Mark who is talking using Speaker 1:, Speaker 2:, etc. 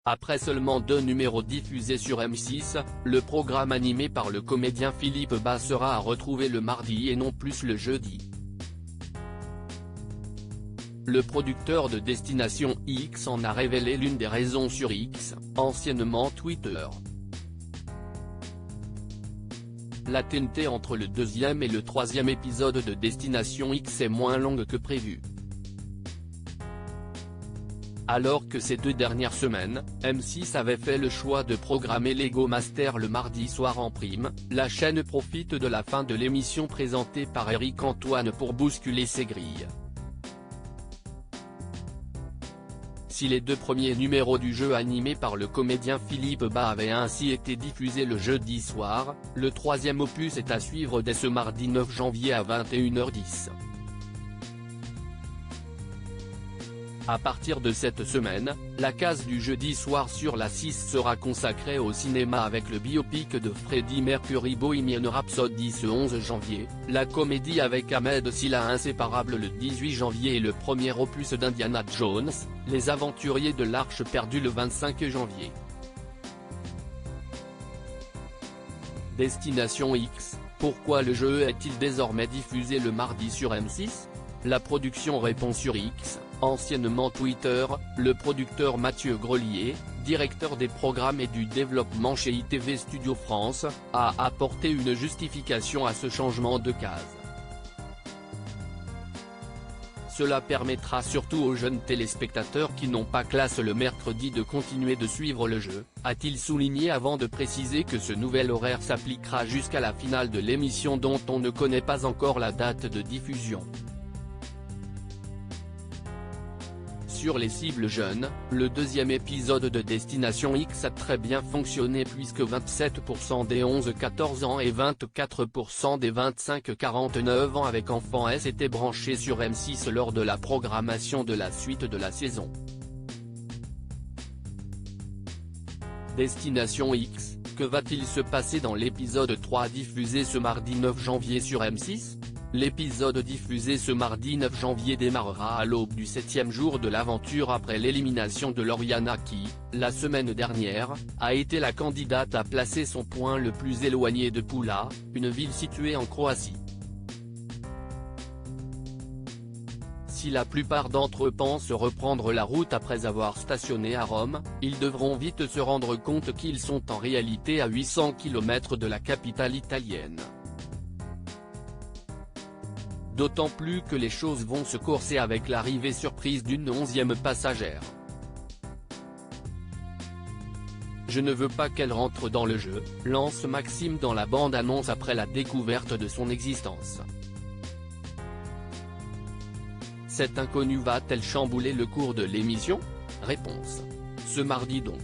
Speaker 1: Après seulement 2 numéros diffusés sur M6, le programme animé par le comédien Philippe Bas sera à retrouver le mardi et non plus le jeudi. Le producteur de Destination X en a révélé l'une des raisons sur X, anciennement Twitter. La TNT entre le deuxième et le troisième épisode de Destination X est moins longue que prévu. Alors que ces 2 dernières semaines, M6 avait fait le choix de programmer Lego Master le mardi soir en prime, la chaîne profite de la fin de l'émission présentée par Éric Antoine pour bousculer ses grilles. Si les 2 premiers numéros du jeu animé par le comédien Philippe Bas avaient ainsi été diffusés le jeudi soir, le 3e opus est à suivre dès ce mardi 9 janvier à 21h10. À partir de cette semaine, la case du jeudi soir sur la 6 sera consacrée au cinéma avec le biopic de Freddie Mercury Bohemian Rhapsody ce 11 janvier, la comédie avec Ahmed Silla Inséparable le 18 janvier et le premier opus d'Indiana Jones, Les Aventuriers de l'Arche perdue le 25 janvier. Destination X, pourquoi le jeu est-il désormais diffusé le mardi sur M6 ? La production répond sur X, anciennement Twitter, le producteur Mathieu Grelier, directeur des programmes et du développement chez ITV Studio France, a apporté une justification à ce changement de case. Cela permettra surtout aux jeunes téléspectateurs qui n'ont pas classe le mercredi de continuer de suivre le jeu, a-t-il souligné avant de préciser que ce nouvel horaire s'appliquera jusqu'à la finale de l'émission dont on ne connaît pas encore la date de diffusion. Sur les cibles jeunes, le 2e épisode de Destination X a très bien fonctionné puisque 27% des 11-14 ans et 24% des 25-49 ans avec enfants étaient branchés sur M6 lors de la programmation de la suite de la saison. Destination X, que va-t-il se passer dans l'épisode 3 diffusé ce mardi 9 janvier sur M6 ? L'épisode diffusé ce mardi 9 janvier démarrera à l'aube du 7e jour de l'aventure après l'élimination de Lauriana qui, la semaine dernière, a été la candidate à placer son point le plus éloigné de Pula, une ville située en Croatie. Si la plupart d'entre eux pensent reprendre la route après avoir stationné à Rome, ils devront vite se rendre compte qu'ils sont en réalité à 800 km de la capitale italienne. D'autant plus que les choses vont se corser avec l'arrivée surprise d'une 11e passagère. Je ne veux pas qu'elle rentre dans le jeu, lance Maxime dans la bande-annonce après la découverte de son existence. Cette inconnue va-t-elle chambouler le cours de l'émission ? Réponse. Ce mardi donc.